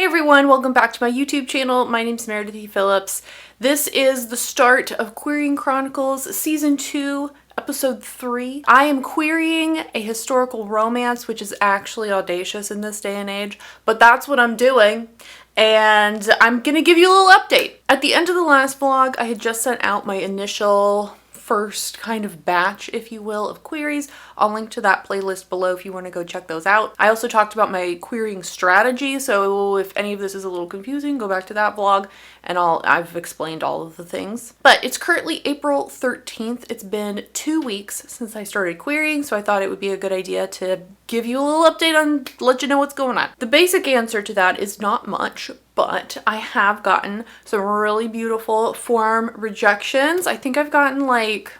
everyone, welcome back to my YouTube channel. My name's Meredith E. Phillips. This is the start of Querying Chronicles Season 2, Episode 3. I am querying a historical romance, which is actually audacious in this day and age, but that's what I'm doing. And I'm gonna give you a little update. At the end of the last vlog, I had just sent out my initial first kind of batch, if you will, of queries. I'll link to that playlist below if you want to go check those out. I also talked about my querying strategy, so if any of this is a little confusing, go back to that vlog and I've explained all of the things. But it's currently April 13th. It's been 2 weeks since I started querying, so I thought it would be a good idea to give you a little update on, let you know what's going on. The basic answer to that is not much, but I have gotten some really beautiful form rejections. I think I've gotten like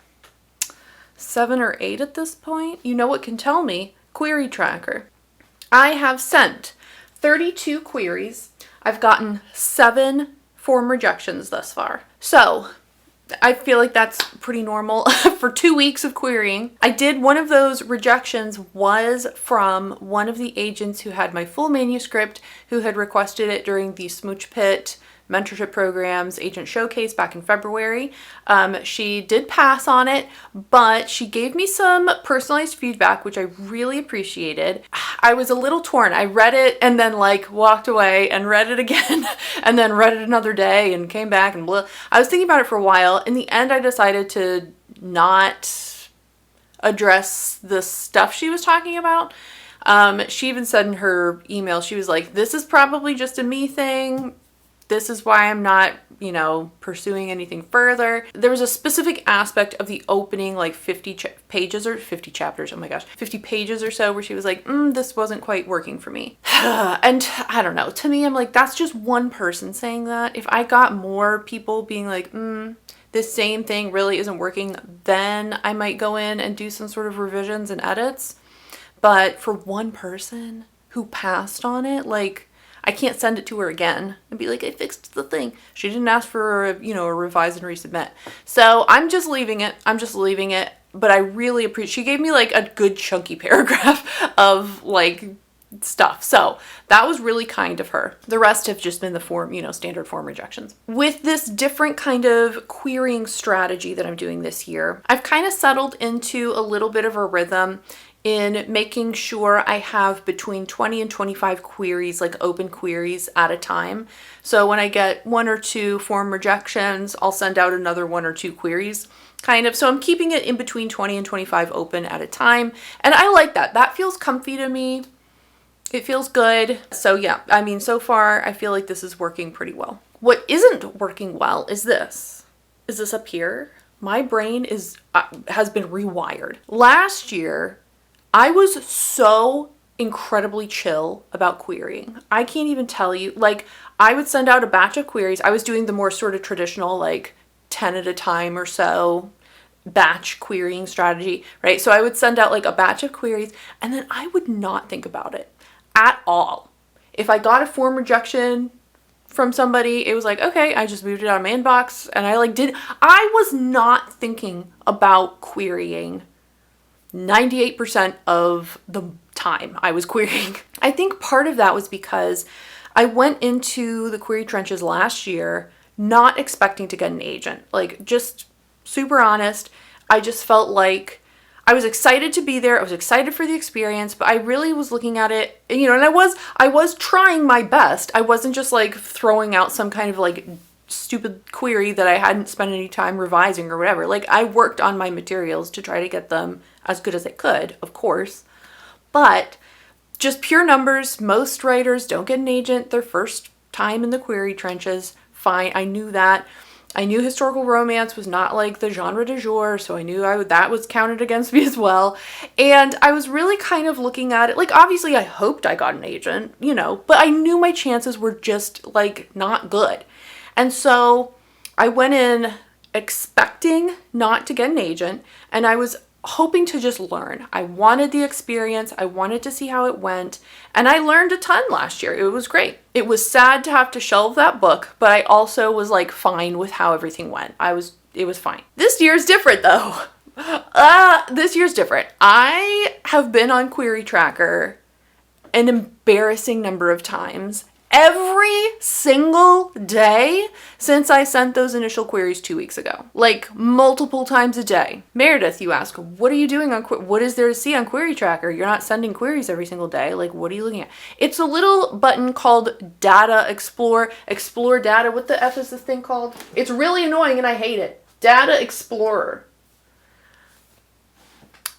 7 or 8 at this point. You know what can tell me? QueryTracker. I have sent 32 queries. I've gotten 7 form rejections thus far. So I feel like that's pretty normal for 2 weeks of querying. One of those rejections was from one of the agents who had my full manuscript, who had requested it during the Smooch Pit mentorship programs agent showcase back in February. She did pass on it, but she gave me some personalized feedback, which I really appreciated. I was a little torn. I read it and then like walked away and read it again and then read it another day and came back and blah. I was thinking about it for a while. In the end, I decided to not address the stuff she was talking about. She even said in her email, she was like, this is probably just a me thing. This is why I'm not, pursuing anything further. There was a specific aspect of the opening, like 50 pages or 50 chapters, oh my gosh, 50 pages or so, where she was like, this wasn't quite working for me. And I don't know, to me, I'm like, that's just one person saying that. If I got more people being like, this same thing really isn't working, then I might go in and do some sort of revisions and edits. But for one person who passed on it, like, I can't send it to her again and be like, I fixed the thing. She didn't ask for a revise and resubmit. So I'm just leaving it. But I really appreciate, she gave me like a good chunky paragraph of like stuff. So that was really kind of her. The rest have just been the form, standard form rejections. With this different kind of querying strategy that I'm doing this year, I've kind of settled into a little bit of a rhythm in making sure I have between 20 and 25 queries, like open queries at a time. So when I get 1 or 2 form rejections, I'll send out another 1 or 2 queries, kind of. So I'm keeping it in between 20 and 25 open at a time. And I like that. That feels comfy to me. It feels good. So yeah, so far I feel like this is working pretty well. What isn't working well is this. Is this up here? My brain has been rewired. Last year, I was so incredibly chill about querying. I can't even tell you, like, I would send out a batch of queries. I was doing the more sort of traditional, like 10 at a time or so batch querying strategy, right? So I would send out like a batch of queries and then I would not think about it at all. If I got a form rejection from somebody, it was like, okay, I just moved it out of my inbox and I was not thinking about querying 98% of the time I was querying. I think part of that was because I went into the query trenches last year not expecting to get an agent. Like, just super honest, I just felt like I was excited to be there. I was excited for the experience, but I really was looking at it, and I was trying my best. I wasn't just like throwing out some kind of like stupid query that I hadn't spent any time revising or whatever. Like, I worked on my materials to try to get them as good as I could, of course, but just pure numbers. Most writers don't get an agent their first time in the query trenches. Fine, I knew that. I knew historical romance was not like the genre du jour, so I knew that was counted against me as well. And I was really kind of looking at it, like, obviously I hoped I got an agent, but I knew my chances were just like not good. And so I went in expecting not to get an agent, and I was hoping to just learn. I wanted the experience. I wanted to see how it went. And I learned a ton last year. It was great. It was sad to have to shelve that book, but I also was like fine with how everything went. It was fine. This year's different though. This year's different. I have been on QueryTracker an embarrassing number of times every single day since I sent those initial queries 2 weeks ago. Like multiple times a day. Meredith, you ask, what are you doing on, what is there to see on QueryTracker? You're not sending queries every single day. Like, what are you looking at? It's a little button called Data Explore. Explore data. What the F is this thing called? It's really annoying and I hate it. Data Explorer.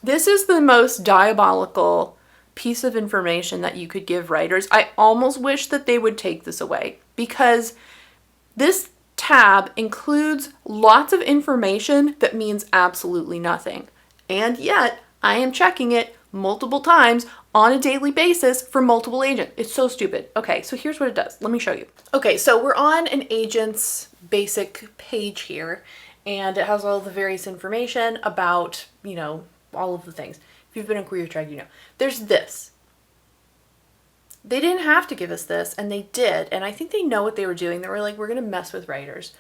This is the most diabolical piece of information that you could give writers. I almost wish that they would take this away, because this tab includes lots of information that means absolutely nothing. And yet I am checking it multiple times on a daily basis for multiple agents. It's so stupid. Okay, so here's what it does. Let me show you. Okay, so we're on an agent's basic page here, and it has all the various information about, you know, all of the things. If you've been on QueryTracker, you know. There's this. They didn't have to give us this, and they did. And I think they know what they were doing. They were like, we're going to mess with writers.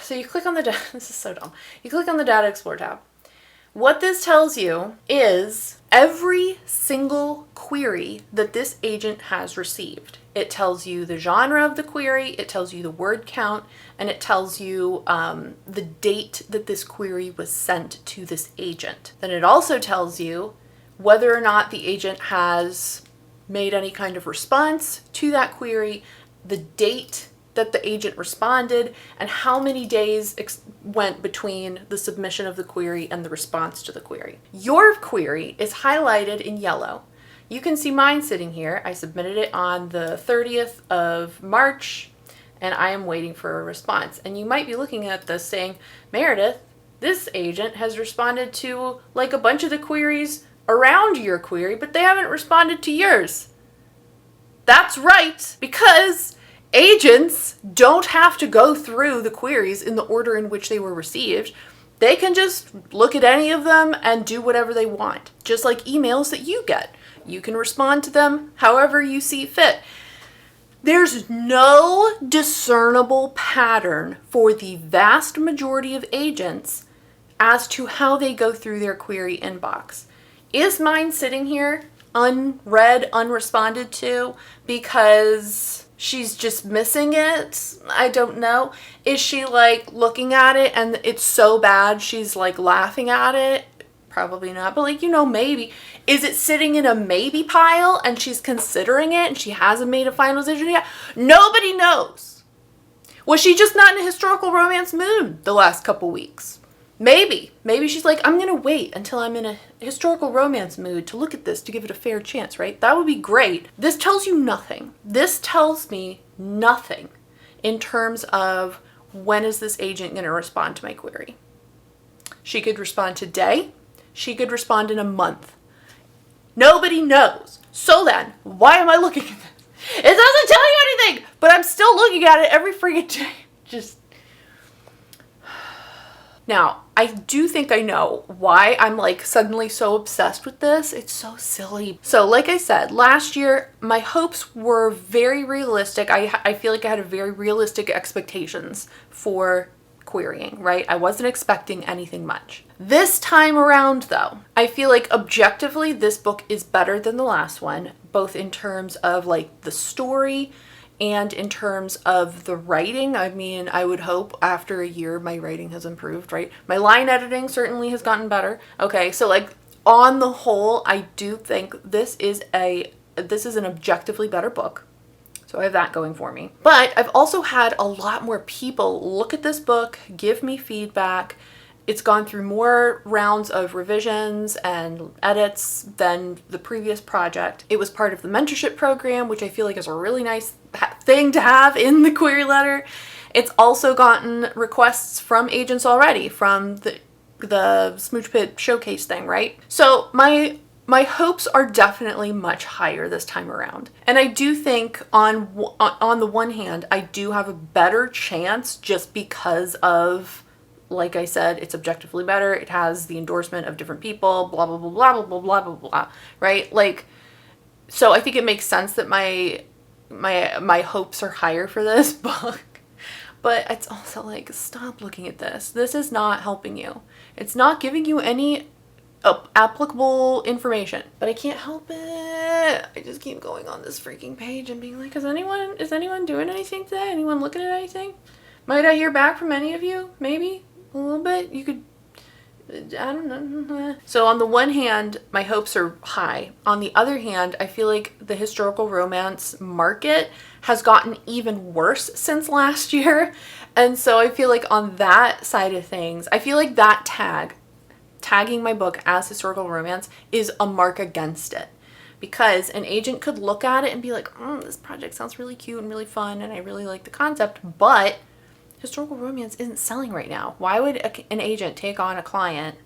So you click on the, this is so dumb. You click on the Data Explorer tab. What this tells you is every single query that this agent has received. It tells you the genre of the query, it tells you the word count, and it tells you the date that this query was sent to this agent. Then it also tells you whether or not the agent has made any kind of response to that query, the date that the agent responded, and how many days went between the submission of the query and the response to the query. Your query is highlighted in yellow. You can see mine sitting here. I submitted it on the 30th of March, and I am waiting for a response. And you might be looking at this saying, Meredith, this agent has responded to like a bunch of the queries around your query, but they haven't responded to yours. That's right, because agents don't have to go through the queries in the order in which they were received. They can just look at any of them and do whatever they want. Just like emails that you get. You can respond to them however you see fit. There's no discernible pattern for the vast majority of agents as to how they go through their query inbox. Is mine sitting here unread, unresponded to because she's just missing it? I don't know. Is she like looking at it and it's so bad she's like laughing at it? Probably not, but like, you know, maybe. Is it sitting in a maybe pile and she's considering it and she hasn't made a final decision yet? Nobody knows. Was she just not in a historical romance mood the last couple weeks? Maybe she's like, I'm going to wait until I'm in a historical romance mood to look at this, to give it a fair chance, right? That would be great. This tells you nothing. This tells me nothing in terms of when is this agent going to respond to my query. She could respond today. She could respond in a month. Nobody knows. So then, why am I looking at this? It doesn't tell you anything, but I'm still looking at it every freaking day. Just... Now, I do think I know why I'm like suddenly so obsessed with this. It's so silly. So like I said, last year, my hopes were very realistic. I feel like I had a very realistic expectations for querying, right? I wasn't expecting anything much. This time around though, I feel like objectively this book is better than the last one, both in terms of like the story and in terms of the writing. I mean, I would hope after a year my writing has improved, right? My line editing certainly has gotten better. Okay, so like on the whole, I do think this is an objectively better book. So I have that going for me. But I've also had a lot more people look at this book, give me feedback. It's gone through more rounds of revisions and edits than the previous project. It was part of the mentorship program, which I feel like is a really nice thing to have in the query letter. It's also gotten requests from agents already from the Smooch Pit showcase thing, right? So my hopes are definitely much higher this time around. And I do think on the one hand, I do have a better chance just because of, like I said, it's objectively better. It has the endorsement of different people, blah, blah, blah, blah, blah, blah, blah, blah, right? Like, so I think it makes sense that my hopes are higher for this book. But it's also like, stop looking at this. This is not helping you. It's not giving you any applicable information. But I can't help it. I just keep going on this freaking page and being like, is anyone doing anything today? Anyone looking at anything? Might I hear back from any of you? Maybe a little bit. You could, I don't know. So on the one hand, my hopes are high. On the other hand, I feel like the historical romance market has gotten even worse since last year. And so I feel like on that side of things, I feel like that tagging my book as historical romance is a mark against it. Because an agent could look at it and be like, this project sounds really cute and really fun and I really like the concept, but historical romance isn't selling right now. Why would an agent take on a client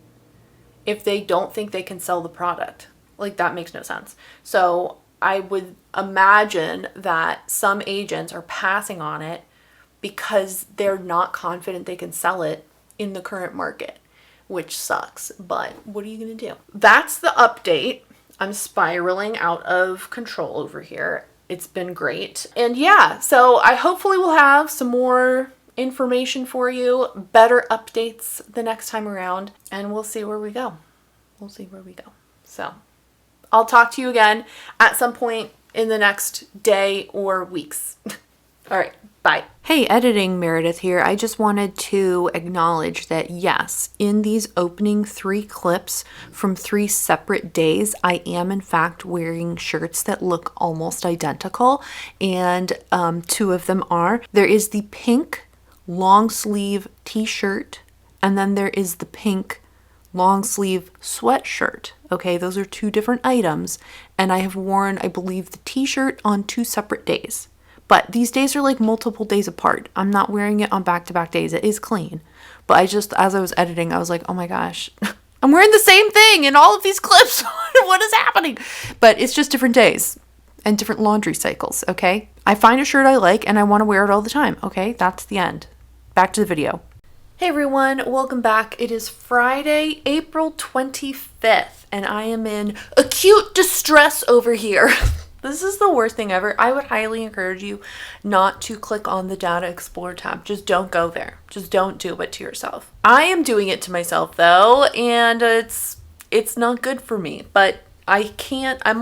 if they don't think they can sell the product? Like, that makes no sense. So I would imagine that some agents are passing on it because they're not confident they can sell it in the current market, which sucks. But what are you going to do? That's the update. I'm spiraling out of control over here. It's been great. And yeah, so I hopefully will have some more information for you, better updates the next time around, and we'll see where we go. So I'll talk to you again at some point in the next day or weeks. All right, bye. Hey, editing Meredith here. I just wanted to acknowledge that yes, in these opening 3 clips from 3 separate days, I am in fact wearing shirts that look almost identical, and 2 of them are. There is the pink long sleeve t-shirt, and then there is the pink long sleeve sweatshirt. Okay, those are 2 different items, and I have worn, I believe, the t-shirt on 2 separate days. But these days are like multiple days apart. I'm not wearing it on back-to-back days. It is clean. But I just, as I was editing, I was like, oh my gosh, I'm wearing the same thing in all of these clips. What is happening? But it's just different days and different laundry cycles, okay? I find a shirt I like and I want to wear it all the time, okay? That's the end. Back to the video. Hey everyone, welcome back. It is Friday, April 25th, and I am in acute distress over here. This is the worst thing ever. I would highly encourage you not to click on the Data Explorer tab. Just don't go there. Just don't do it to yourself. I am doing it to myself though, and it's not good for me, but I can't. I'm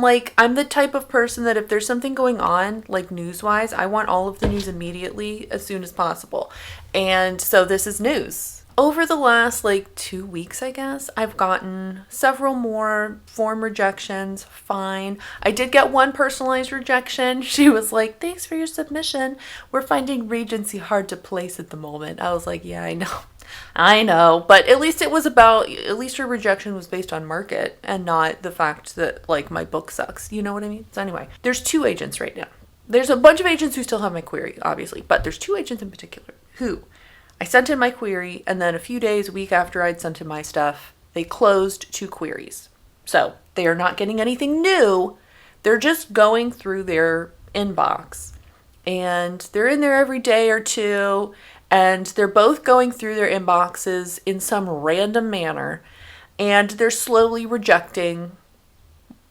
the type of person that if there's something going on, like news-wise, I want all of the news immediately as soon as possible. And so this is news. Over the last 2 weeks, I guess, I've gotten several more form rejections. Fine. I did get one personalized rejection. She was like, thanks for your submission. We're finding Regency hard to place at the moment. I was like, yeah, I know. But at least her rejection was based on market and not the fact that my book sucks. You know what I mean? So anyway, there's 2 agents right now. There's a bunch of agents who still have my query, obviously, but there's 2 agents in particular who I sent in my query, and then a week after I'd sent in my stuff, they closed 2 queries. So they are not getting anything new. They're just going through their inbox, and they're in there every day or 2, and they're both going through their inboxes in some random manner, and they're slowly rejecting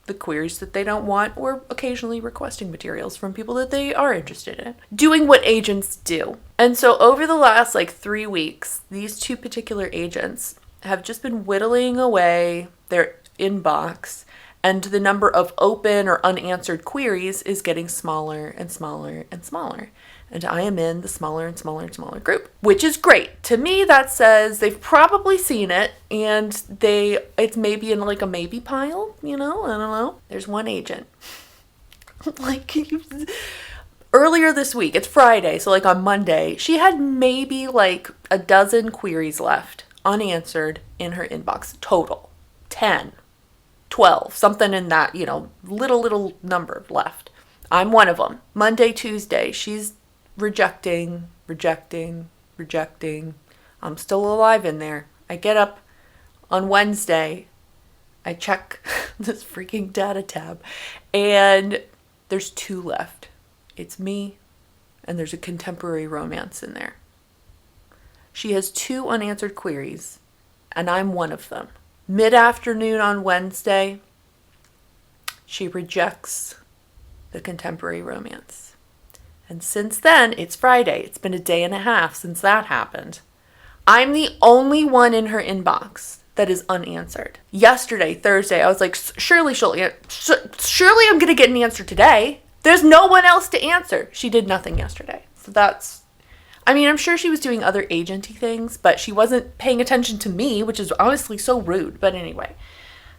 the queries that they don't want, or occasionally requesting materials from people that they are interested in. Doing what agents do. And so over the last 3 weeks, these 2 particular agents have just been whittling away their inbox, and the number of open or unanswered queries is getting smaller and smaller and smaller. And I am in the smaller and smaller and smaller group, which is great. To me, that says they've probably seen it, and it's maybe in a maybe pile, I don't know. There's one agent. Earlier this week, it's Friday, so on Monday, she had maybe a dozen queries left, unanswered in her inbox. Total. 10, 12, something in that, little number left. I'm one of them. Monday, Tuesday, she's rejecting. I'm still alive in there. I get up on Wednesday. I check this freaking data tab, and there's 2 left. It's me, and there's a contemporary romance in there. She has 2 unanswered queries, and I'm one of them. Mid-afternoon on Wednesday, she rejects the contemporary romance. And since then, it's Friday. It's been a day and a half since that happened. I'm the only one in her inbox that is unanswered. Yesterday, Thursday, I was like, surely surely I'm going to get an answer today. There's no one else to answer. She did nothing yesterday. So that's, I mean, I'm sure she was doing other agenty things, but she wasn't paying attention to me, which is honestly so rude. But anyway,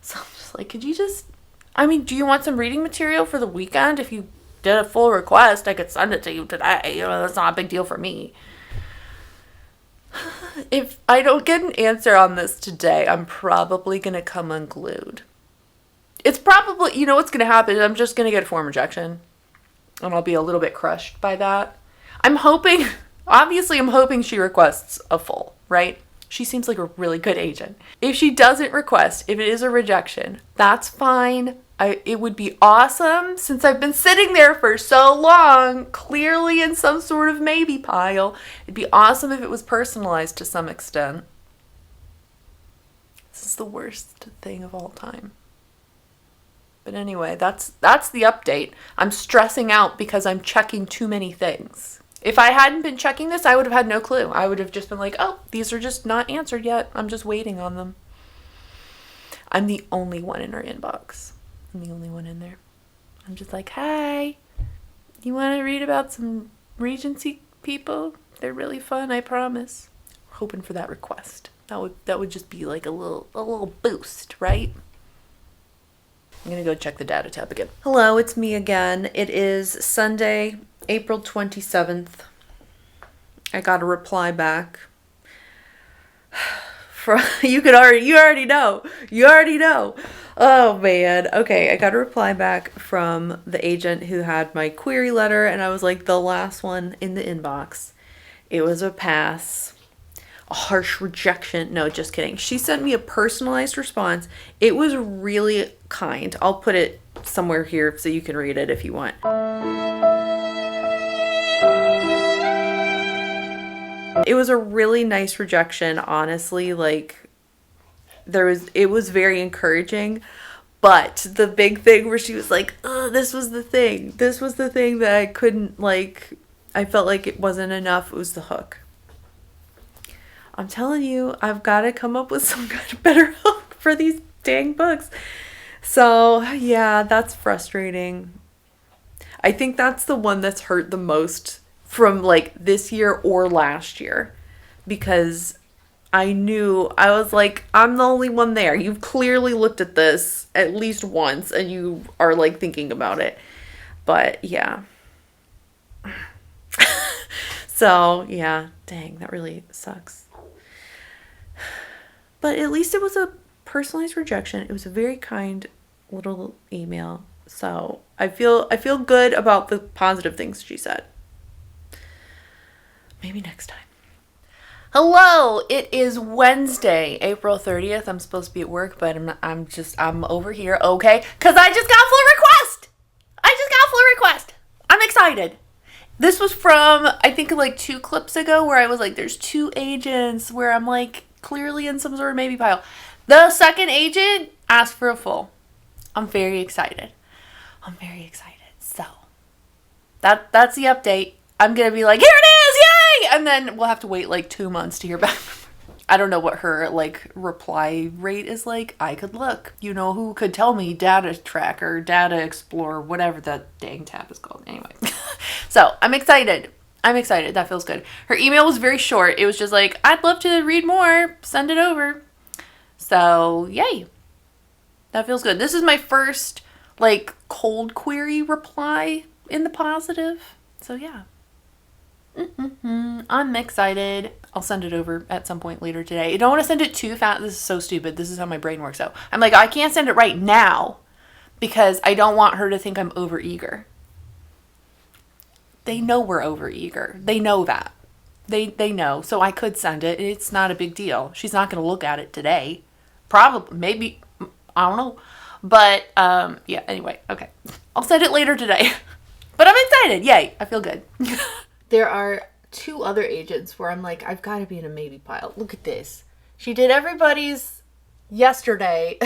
so I'm just like, could you just, I mean, do you want some reading material for the weekend? If you did a full request, I could send it to you today. You know, that's not a big deal for me. If I don't get an answer on this today, I'm probably going to come unglued. It's probably, you know what's going to happen? I'm just going to get a form rejection. And I'll be a little bit crushed by that. I'm hoping she requests a full, right? She seems like a really good agent. If she doesn't request, if it is a rejection, that's fine. It would be awesome, since I've been sitting there for so long, clearly in some sort of maybe pile. It'd be awesome if it was personalized to some extent. This is the worst thing of all time. But anyway, that's the update. I'm stressing out because I'm checking too many things. If I hadn't been checking this, I would have had no clue. I would have just been like, oh, these are just not answered yet. I'm just waiting on them. I'm the only one in her inbox. I'm the only one in there. I'm just like, hi, you want to read about some Regency people? They're really fun, I promise. Hoping for that request. That would just be like a little boost, right? I'm gonna go check the data tab again. Hello, it's me again. It is Sunday, April 27th. I got a reply back. You already know. Oh man. Okay, I got a reply back from the agent who had my query letter, and I was like the last one in the inbox. It was a pass. A harsh rejection. No, just kidding. She sent me a personalized response. It was really kind. I'll put it somewhere here so you can read it if you want. It was a really nice rejection, honestly. Like, it was very encouraging. But the big thing where she was like, oh, this was the thing that I couldn't, like, I felt like it wasn't enough. It was the hook. I'm telling you, I've got to come up with some kind of better hook for these dang books. So, yeah, that's frustrating. I think that's the one that's hurt the most from, like, this year or last year. Because I was like, I'm the only one there. You've clearly looked at this at least once, and you are, like, thinking about it. But, yeah. So, yeah, dang, that really sucks. But at least it was a personalized rejection. It was a very kind little email. So I feel good about the positive things she said. Maybe next time. Hello, it is Wednesday, April 30th. I'm supposed to be at work, but I'm over here, okay? Because I just got full request. I'm excited. This was from, I think, like 2 clips ago, where I was like, there's 2 agents, where I'm like, clearly in some sort of maybe pile. The second agent asked for a full. I'm very excited. So that's the update. I'm going to be like, here it is, yay! And then we'll have to wait like 2 months to hear back. I don't know what her like reply rate is like. I could look. You know who could tell me? Data Tracker, Data Explorer, whatever that dang tab is called. Anyway. So I'm excited. That feels good. Her email was very short. It was just like, I'd love to read more. Send it over. So, yay. That feels good. This is my first, like, cold query reply in the positive. So, yeah. I'm excited. I'll send it over at some point later today. I don't want to send it too fast. This is so stupid. This is how my brain works out. I'm like, I can't send it right now because I don't want her to think I'm overeager. They know we're overeager. They know that. They know. So I could send it. It's not a big deal. She's not going to look at it today. Probably. Maybe. I don't know. But, yeah, anyway. Okay. I'll send it later today. But I'm excited. Yay. I feel good. There are 2 other agents where I'm like, I've got to be in a maybe pile. Look at this. She did everybody's yesterday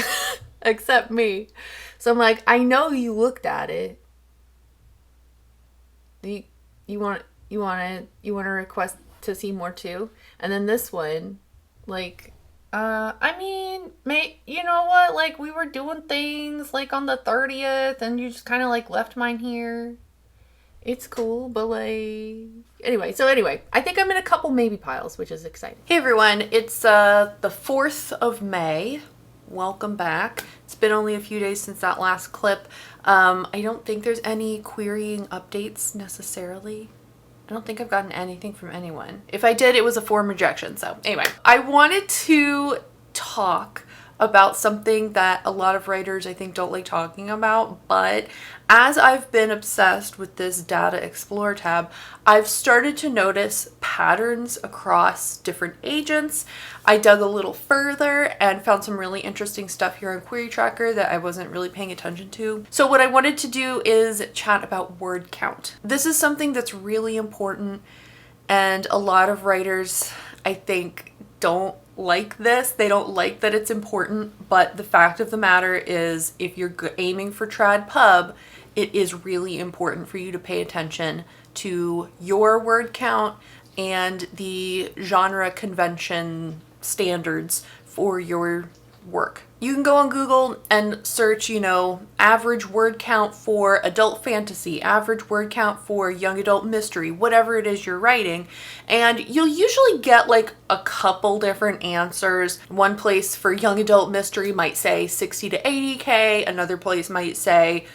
except me. So I'm like, I know you looked at it. You want to request to see more too? And then this one, like, I mean, you know what? Like, we were doing things like on the 30th, and you just kind of like left mine here. It's cool, but like, anyway, I think I'm in a couple maybe piles, which is exciting. Hey everyone, it's the 4th of May. Welcome back. It's been only a few days since that last clip. I don't think there's any querying updates necessarily. I don't think I've gotten anything from anyone. If I did, it was a form rejection. So anyway, I wanted to talk about something that a lot of writers I think don't like talking about, but as I've been obsessed with this Data Explorer tab, I've started to notice patterns across different agents. I dug a little further and found some really interesting stuff here on QueryTracker that I wasn't really paying attention to. So what I wanted to do is chat about word count. This is something that's really important, and a lot of writers, I think, don't like this. They don't like that it's important, but the fact of the matter is, if you're aiming for trad pub, it is really important for you to pay attention to your word count and the genre convention standards for your work. You can go on Google and search, average word count for adult fantasy, average word count for young adult mystery, whatever it is you're writing, and you'll usually get like a couple different answers. One place for young adult mystery might say 60 to 80K, another place might say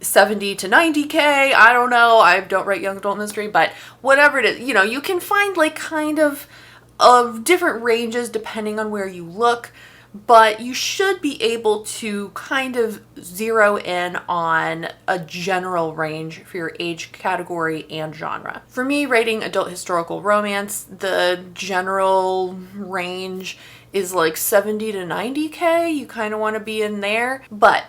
70 to 90K. I don't know. I don't write young adult mystery, but whatever it is, you can find like kind of different ranges depending on where you look. But you should be able to kind of zero in on a general range for your age category and genre. For me, writing adult historical romance, the general range is like 70 to 90K. You kind of want to be in there. But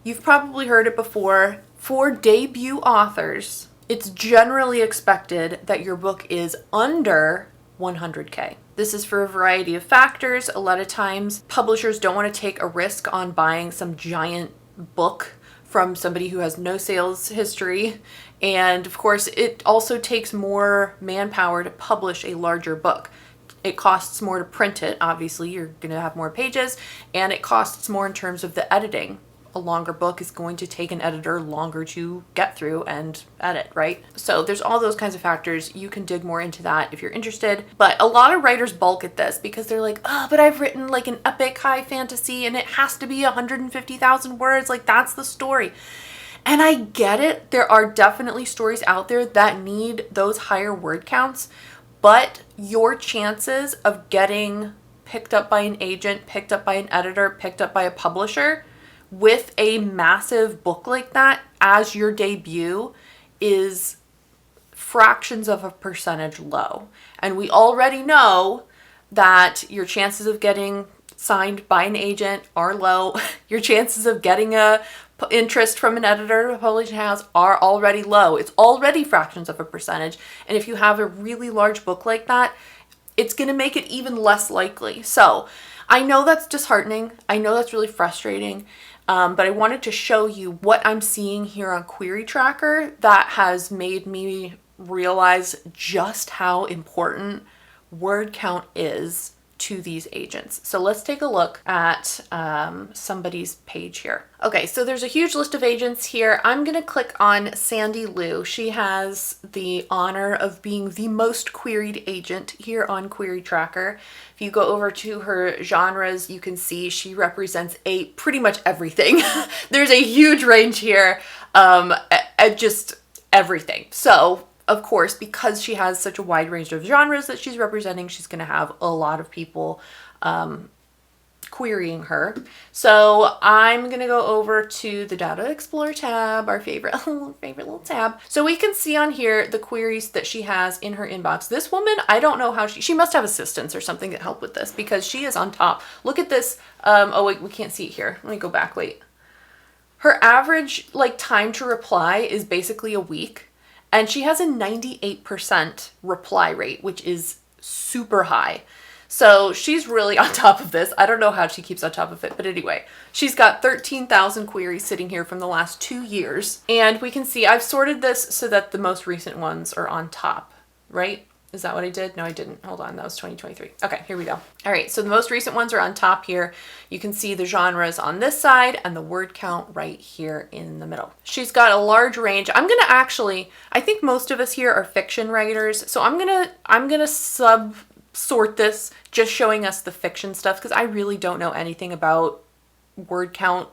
you've probably heard it before. For debut authors, it's generally expected that your book is under 100K. This is for a variety of factors. A lot of times publishers don't want to take a risk on buying some giant book from somebody who has no sales history. And of course, it also takes more manpower to publish a larger book. It costs more to print it. Obviously, you're going to have more pages, and it costs more in terms of the editing. A longer book is going to take an editor longer to get through and edit, right? So there's all those kinds of factors. You can dig more into that if you're interested. But a lot of writers balk at this because they're like, oh, but I've written like an epic high fantasy and it has to be 150,000 words. Like, that's the story. And I get it. There are definitely stories out there that need those higher word counts, but your chances of getting picked up by an agent, picked up by an editor, picked up by a publisher with a massive book like that as your debut is fractions of a percentage low. And we already know that your chances of getting signed by an agent are low. Your chances of getting a interest from an editor or a publishing house are already low. It's already fractions of a percentage. And if you have a really large book like that, it's going to make it even less likely. So I know that's disheartening. I know that's really frustrating. But I wanted to show you what I'm seeing here on QueryTracker that has made me realize just how important word count is to these agents. So let's take a look at somebody's page here. Okay, so there's a huge list of agents here. I'm gonna click on Sandy Lou. She has the honor of being the most queried agent here on QueryTracker. If you go over to her genres, you can see she represents pretty much everything. There's a huge range here, just everything. So of course, because she has such a wide range of genres that she's representing, she's going to have a lot of people querying her. So I'm going to go over to the Data Explorer tab, our favorite little tab. So we can see on here the queries that she has in her inbox. This woman, I don't know how she must have assistants or something that help with this because she is on top. Look at this. Oh wait, we can't see it here. Let me go back. Wait. Her average time to reply is basically a week. And she has a 98% reply rate, which is super high. So she's really on top of this. I don't know how she keeps on top of it, but anyway, she's got 13,000 queries sitting here from the last 2 years. And we can see I've sorted this so that the most recent ones are on top, right? Is that what I did? No, I didn't. Hold on. That was 2023. Okay, here we go. All right, so the most recent ones are on top here. You can see the genres on this side and the word count right here in the middle. She's got a large range. I'm going to actually, I think most of us here are fiction writers, so I'm going to sort this, just showing us the fiction stuff, because I really don't know anything about word count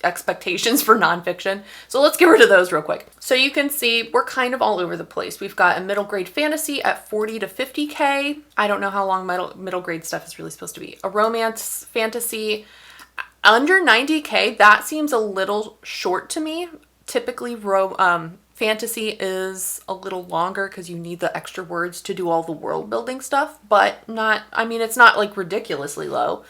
expectations for nonfiction. So let's get rid of those real quick. So you can see we're kind of all over the place. We've got a middle grade fantasy at 40 to 50K. I don't know how long middle grade stuff is really supposed to be. A romance fantasy under 90K. That seems a little short to me. Typically fantasy is a little longer because you need the extra words to do all the world building stuff, but not, I mean, it's not like ridiculously low.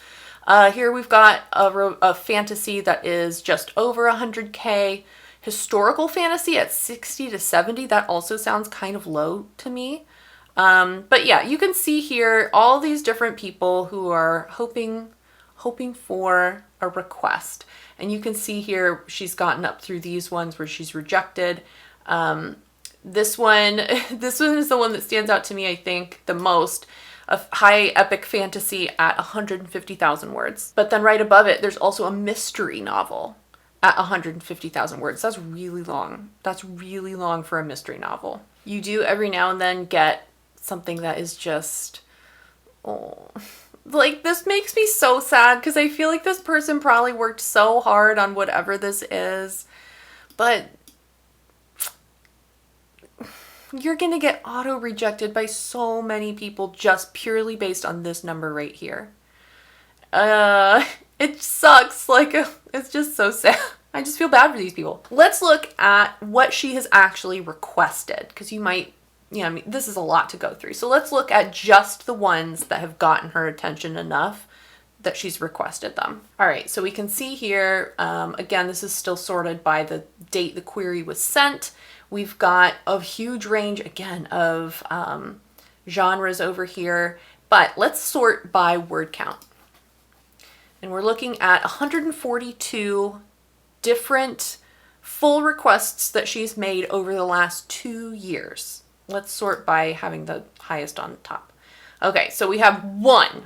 Here we've got a fantasy that is just over 100K. Historical fantasy at 60 to 70. That also sounds kind of low to me. But yeah, you can see here all these different people who are hoping for a request. And you can see here she's gotten up through these ones where she's rejected. This one is the one that stands out to me, I think, the most. A high epic fantasy at 150,000 words. But then right above it, there's also a mystery novel at 150,000 words. That's really long. That's really long for a mystery novel. You do every now and then get something that is just, oh, like this makes me so sad because I feel like this person probably worked so hard on whatever this is, but you're going to get auto rejected by so many people just purely based on this number right here. It sucks. Like, it's just so sad. I just feel bad for these people. Let's look at what she has actually requested, because you might, I mean, this is a lot to go through. So let's look at just the ones that have gotten her attention enough that she's requested them. All right, so we can see here, again, this is still sorted by the date the query was sent. We've got a huge range, again, of genres over here, but let's sort by word count. And we're looking at 142 different full requests that she's made over the last 2 years. Let's sort by having the highest on top. Okay, so we have one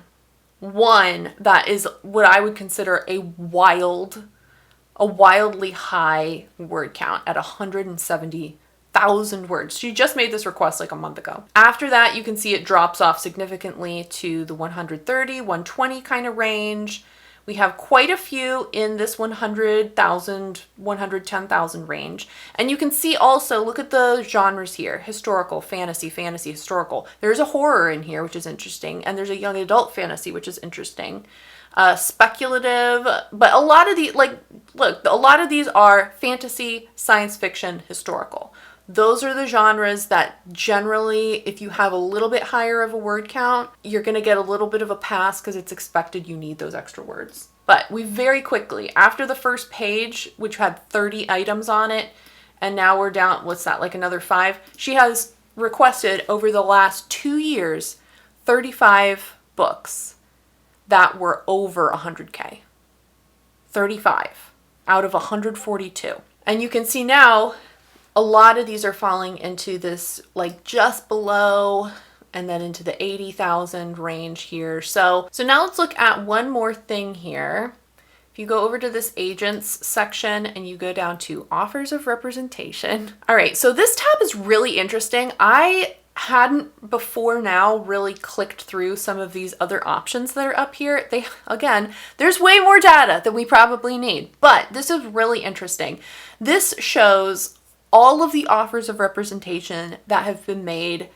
that is what I would consider a wildly high word count at 170,000 words. She just made this request like a month ago. After that, you can see it drops off significantly to the 130, 120 kind of range. We have quite a few in this 100,000, 110,000 range. And you can see also, look at the genres here: historical, fantasy, historical. There's a horror in here, which is interesting. And there's a young adult fantasy, which is interesting. Speculative, but a lot of these, like, look, a lot of these are fantasy, science fiction, historical. Those are the genres that generally, if you have a little bit higher of a word count, you're going to get a little bit of a pass because it's expected you need those extra words. But we very quickly, after the first page, which had 30 items on it, and now we're down, what's that, like another 5? She has requested over the last 2 years, 35 books that were over 100K. 35 out of 142. And you can see now, a lot of these are falling into this, like, just below and then into the 80,000 range here. So now let's look at one more thing here. If you go over to this agents section and you go down to offers of representation. All right, so this tab is really interesting. I hadn't before now really clicked through some of these other options that are up here. Again, there's way more data than we probably need, but this is really interesting. This shows all of the offers of representation that have been made,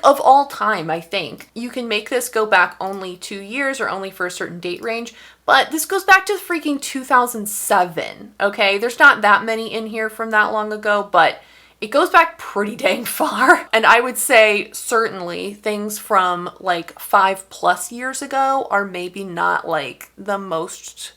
of all time, I think. You can make this go back only 2 years or only for a certain date range, but this goes back to freaking 2007, okay? There's not that many in here from that long ago, but it goes back pretty dang far. And I would say certainly things from like 5+ years ago are maybe not like the most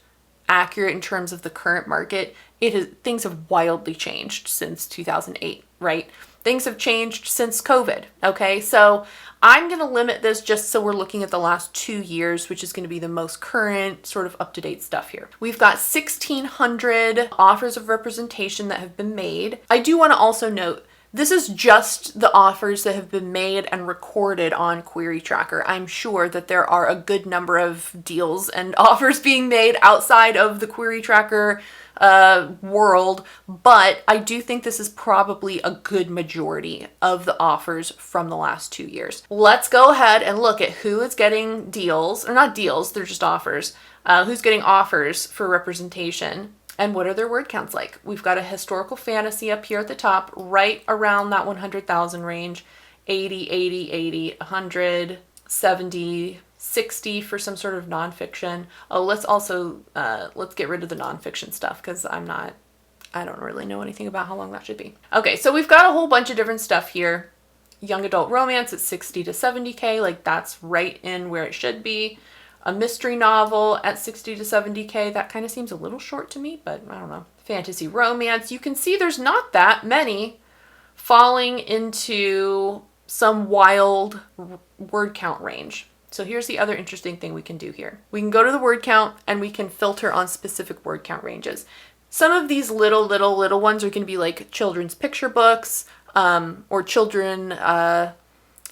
accurate in terms of the current market. Things have wildly changed since 2008, right? Things have changed since COVID, okay? So I'm going to limit this just so we're looking at the last 2 years, which is going to be the most current sort of up-to-date stuff here. We've got 1,600 offers of representation that have been made. I do want to also note This is just the offers that have been made and recorded on QueryTracker. I'm sure that there are a good number of deals and offers being made outside of the QueryTracker world, but I do think this is probably a good majority of the offers from the last 2 years. Let's go ahead and look at who is getting deals, or not deals, they're just offers. Who's getting offers for representation and what are their word counts like. We've got a historical fantasy up here at the top, right around that 100,000 range, 80, 80, 80, 100, 70, 60 for some sort of nonfiction. Oh, let's also, let's get rid of the nonfiction stuff because I don't really know anything about how long that should be. Okay, so we've got a whole bunch of different stuff here. Young adult romance at 60 to 70K, like that's right in where it should be. A mystery novel at 60 to 70K, that kind of seems a little short to me, but I don't know. Fantasy romance, you can see there's not that many falling into some wild word count range. So here's the other interesting thing we can do here. We can go to the word count and we can filter on specific word count ranges. Some of these little ones are going to be like children's picture books, or children,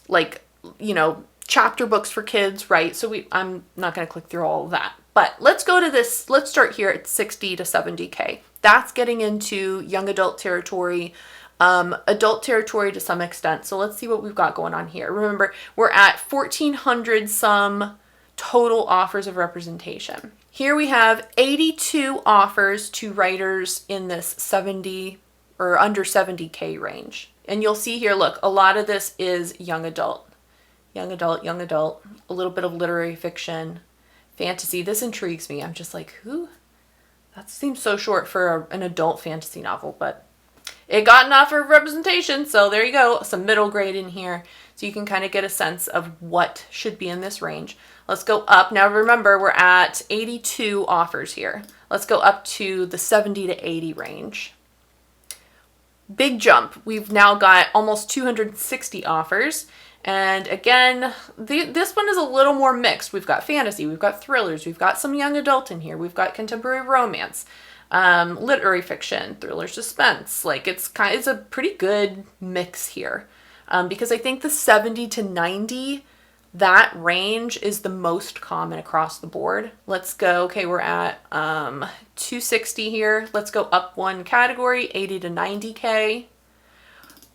like, you know, chapter books for kids, right? So I'm not going to click through all of that, but let's go to this. Let's start here at 60 to 70K. That's getting into young adult territory, adult territory to some extent. So let's see what we've got going on here. Remember, we're at 1,400 some total offers of representation. Here we have 82 offers to writers in this 70 or under 70K range. And you'll see here, look, a lot of this is young adult. Young adult, a little bit of literary fiction, fantasy. This intrigues me. I'm just like, who? That seems so short for an adult fantasy novel, but it got an offer of representation. So there you go. Some middle grade in here. So you can kind of get a sense of what should be in this range. Let's go up. Now remember, we're at 82 offers here. Let's go up to the 70 to 80 range. Big jump. We've now got almost 260 offers. And again, this one is a little more mixed. We've got fantasy, we've got thrillers, we've got some young adult in here, we've got contemporary romance, literary fiction, thriller, suspense. Like it's a pretty good mix here, because I think the 70 to 90, that range is the most common across the board. Let's go. Okay, we're at 260 here. Let's go up one category, 80 to 90K.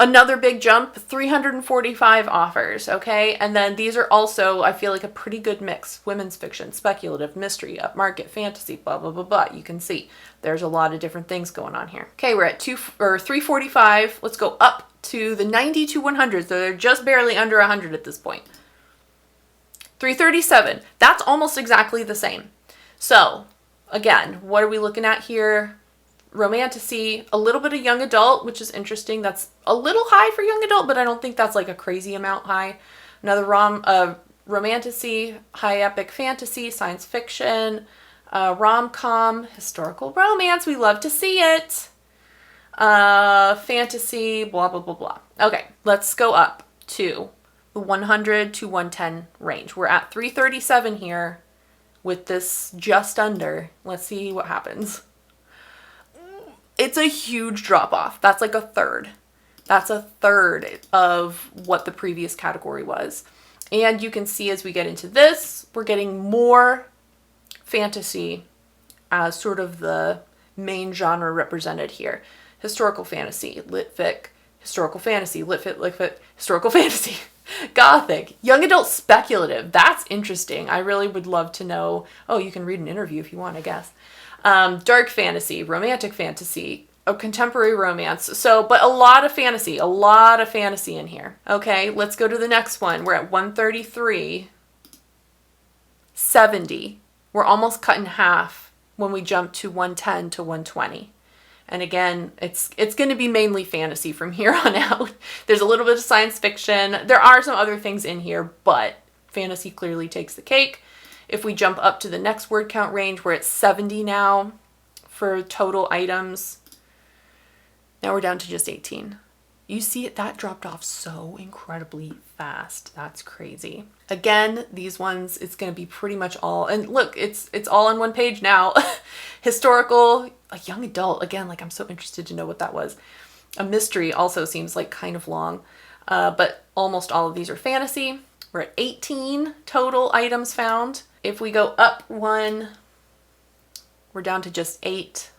Another big jump, 345 offers, okay? And then these are also, I feel like, a pretty good mix. Women's fiction, speculative, mystery, upmarket, fantasy, blah, blah, blah, blah. You can see there's a lot of different things going on here. Okay, we're at 345. Let's go up to the 90 to 100. So they're just barely under 100 at this point. 337. That's almost exactly the same. So, again, what are we looking at here? Romantasy, a little bit of young adult, which is interesting. That's a little high for young adult, but I don't think that's like a crazy amount high. Another romantasy, high epic fantasy, science fiction, rom-com, historical romance. We love to see it. Fantasy, blah, blah, blah, blah. Okay, let's go up to the 100 to 110 range. We're at 337 here with this just under. Let's see what happens. It's a huge drop off. That's like a third. That's a third of what the previous category was. And you can see as we get into this, we're getting more fantasy as sort of the main genre represented here. Historical fantasy, lit fic, historical fantasy, lit fic, historical fantasy, gothic, young adult speculative. That's interesting. I really would love to know. Oh, you can read an interview if you want, I guess. Dark fantasy, romantic fantasy, contemporary romance. So, but a lot of fantasy in here. Okay, let's go to the next one. We're at 133, 70. We're almost cut in half when we jump to 110 to 120. And again, it's going to be mainly fantasy from here on out. There's a little bit of science fiction. There are some other things in here, but fantasy clearly takes the cake. If we jump up to the next word count range, we're at 70 now for total items. Now we're down to just 18. You see it, that dropped off so incredibly fast. That's crazy. Again, these ones, it's going to be pretty much all, and look, it's all on one page now. Historical, a young adult, again, like I'm so interested to know what that was. A mystery also seems like kind of long, but almost all of these are fantasy. We're at 18 total items found. If we go up one, we're down to just 8.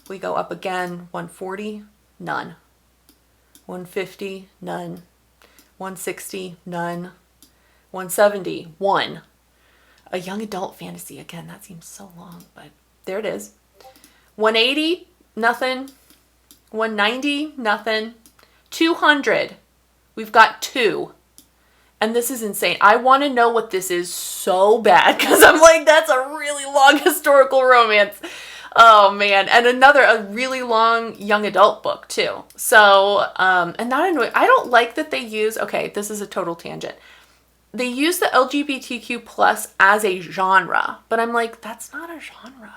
We go up again, 140, none. 150, none. 160, none. 170, 1. A young adult fantasy, again, that seems so long, but there it is. 180, nothing. 190, nothing. 200, we've got 2. And this is insane. I want to know what this is so bad because I'm like, that's a really long historical romance. Oh man. And a really long young adult book too. So, and not annoying. I don't like that they use, okay, this is a total tangent. They use the LGBTQ plus as a genre, but I'm like, that's not a genre,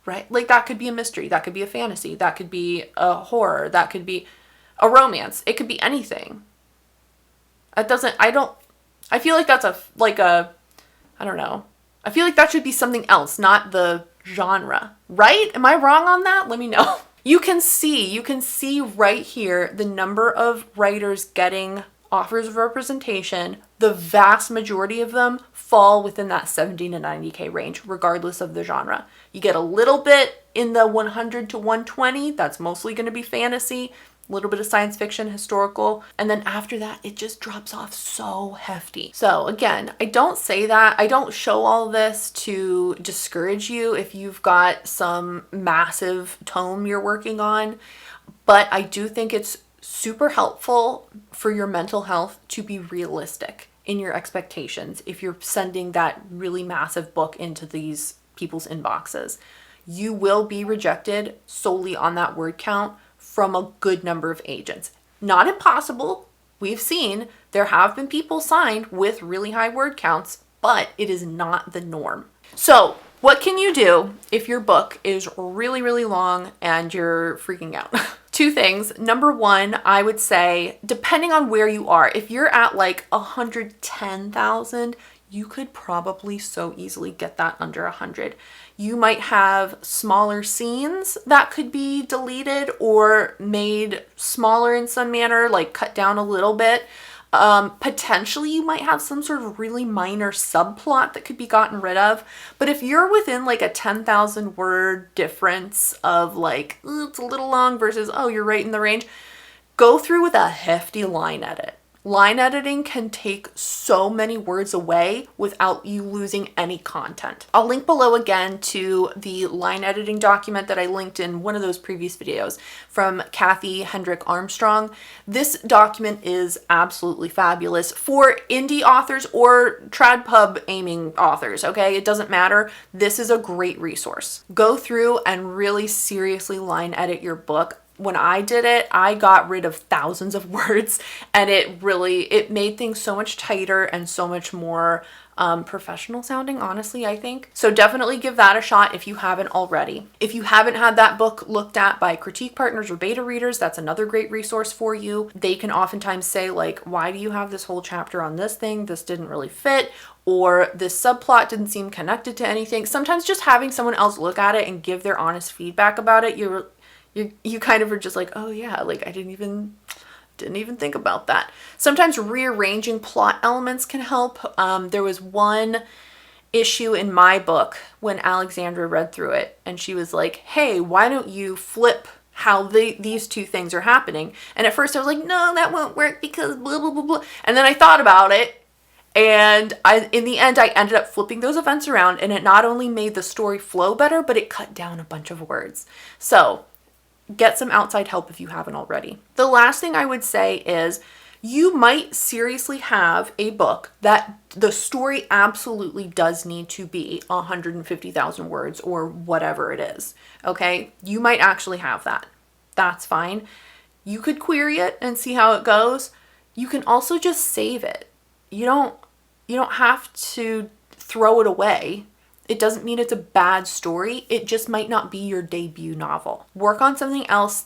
right? Like that could be a mystery. That could be a fantasy. That could be a horror. That could be a romance. It could be anything. I feel like that's I don't know. I feel like that should be something else, not the genre, right? Am I wrong on that? Let me know. You can see right here the number of writers getting offers of representation. The vast majority of them fall within that 70 to 90K range, regardless of the genre. You get a little bit in the 100 to 120. That's mostly going to be fantasy. A little bit of science fiction, historical, and then after that, it just drops off so hefty. So again, I don't say that. I don't show all this to discourage you if you've got some massive tome you're working on, but I do think it's super helpful for your mental health to be realistic in your expectations if you're sending that really massive book into these people's inboxes. You will be rejected solely on that word count from a good number of agents. Not impossible. We've seen there have been people signed with really high word counts, but it is not the norm. So what can you do if your book is really, really long and you're freaking out? 2 things. Number 1, I would say, depending on where you are, if you're at like 110,000, you could probably so easily get that under 100. You might have smaller scenes that could be deleted or made smaller in some manner, like cut down a little bit. Potentially you might have some sort of really minor subplot that could be gotten rid of. But if you're within like a 10,000 word difference of like, it's a little long versus, oh, you're right in the range, go through with a hefty line edit. Line editing can take so many words away without you losing any content. I'll link below again to the line editing document that I linked in one of those previous videos from Kathy Hendrick Armstrong. This document is absolutely fabulous for indie authors or TradPub aiming authors, okay? It doesn't matter. This is a great resource. Go through and really seriously line edit your book. When I did it, I got rid of thousands of words and it made things so much tighter and so much more professional sounding, honestly, I think. So definitely give that a shot if you haven't already. If you haven't had that book looked at by critique partners or beta readers, that's another great resource for you. They can oftentimes say like, why do you have this whole chapter on this thing? This didn't really fit. Or this subplot didn't seem connected to anything. Sometimes just having someone else look at it and give their honest feedback about it, you kind of are just like, oh yeah, like I didn't even think about that. Sometimes rearranging plot elements can help. There was one issue in my book when Alexandra read through it and she was like, hey, why don't you flip how these 2 things are happening? And at first I was like, no, that won't work because blah, blah, blah, blah. And then I thought about it and in the end, I ended up flipping those events around and it not only made the story flow better, but it cut down a bunch of words. So get some outside help if you haven't already. The last thing I would say is you might seriously have a book that the story absolutely does need to be 150,000 words or whatever it is. Okay? You might actually have that. That's fine. You could query it and see how it goes. You can also just save it. You don't have to throw it away. It doesn't mean it's a bad story. It just might not be your debut novel. Work on something else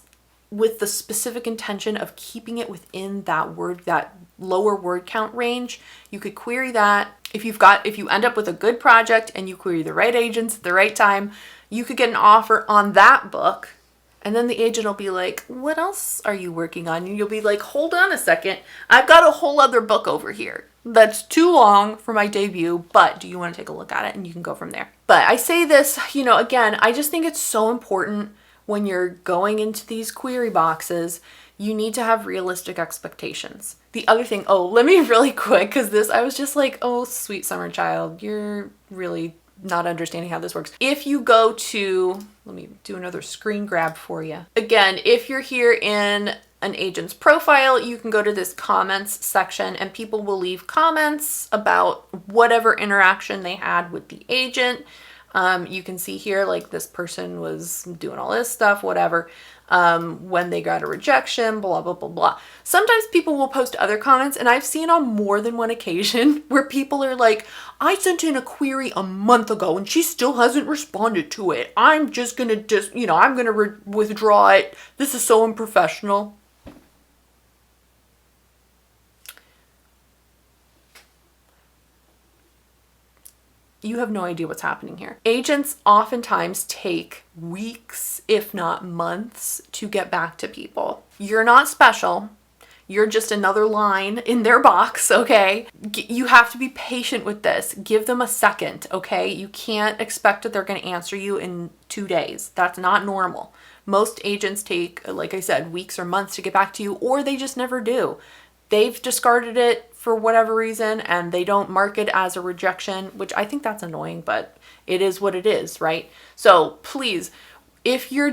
with the specific intention of keeping it within that lower word count range. You could query that. If you end up with a good project and you query the right agents at the right time, you could get an offer on that book And then the agent will be like, what else are you working on? And you'll be like, hold on a second. I've got a whole other book over here that's too long for my debut, but do you want to take a look at it? And you can go from there. But I say this, you know, again, I just think it's so important when you're going into these query boxes, you need to have realistic expectations. The other thing, oh, let me really quick, because this, I was just like, oh, sweet summer child, you're really not understanding how this works. If you go to, let me do another screen grab for you. Again, if you're here in an agent's profile, you can go to this comments section and people will leave comments about whatever interaction they had with the agent. You can see here, like, this person was doing all this stuff, whatever, when they got a rejection, blah, blah, blah, blah. Sometimes people will post other comments, and I've seen on more than one occasion where people are like, I sent in a query a month ago and she still hasn't responded to it. I'm just gonna I'm gonna withdraw it. This is so unprofessional. You have no idea what's happening here. Agents oftentimes take weeks, if not months, to get back to people. You're not special. You're just another line in their box, okay? You have to be patient with this. Give them a second, okay? You can't expect that they're going to answer you in 2 days. That's not normal. Most agents take, like I said, weeks or months to get back to you, or they just never do. They've discarded it for whatever reason and they don't mark it as a rejection, which I think that's annoying, but it is what it is, right? So please, if you're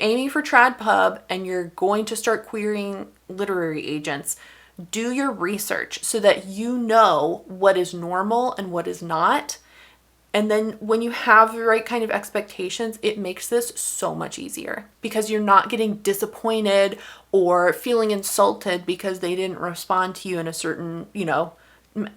aiming for trad pub and you're going to start querying literary agents, do your research so that you know what is normal and what is not. And then when you have the right kind of expectations, it makes this so much easier because you're not getting disappointed or feeling insulted because they didn't respond to you in a certain,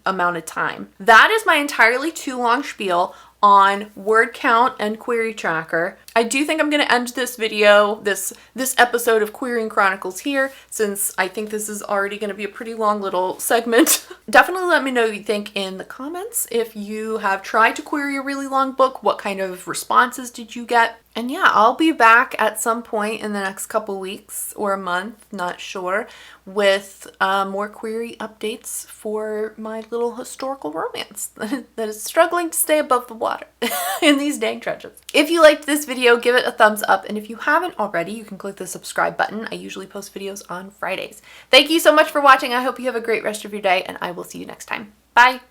amount of time. That is my entirely too long spiel on word count and QueryTracker. I do think I'm going to end this video, this episode of Querying Chronicles here, since I think this is already going to be a pretty long little segment. Definitely let me know what you think in the comments. If you have tried to query a really long book, what kind of responses did you get? And yeah, I'll be back at some point in the next couple weeks or a month, not sure, with more query updates for my little historical romance that is struggling to stay above the water in these dang trenches. If you liked this video, give it a thumbs up. And if you haven't already, you can click the subscribe button. I usually post videos on Fridays. Thank you so much for watching. I hope you have a great rest of your day, and I will see you next time. Bye.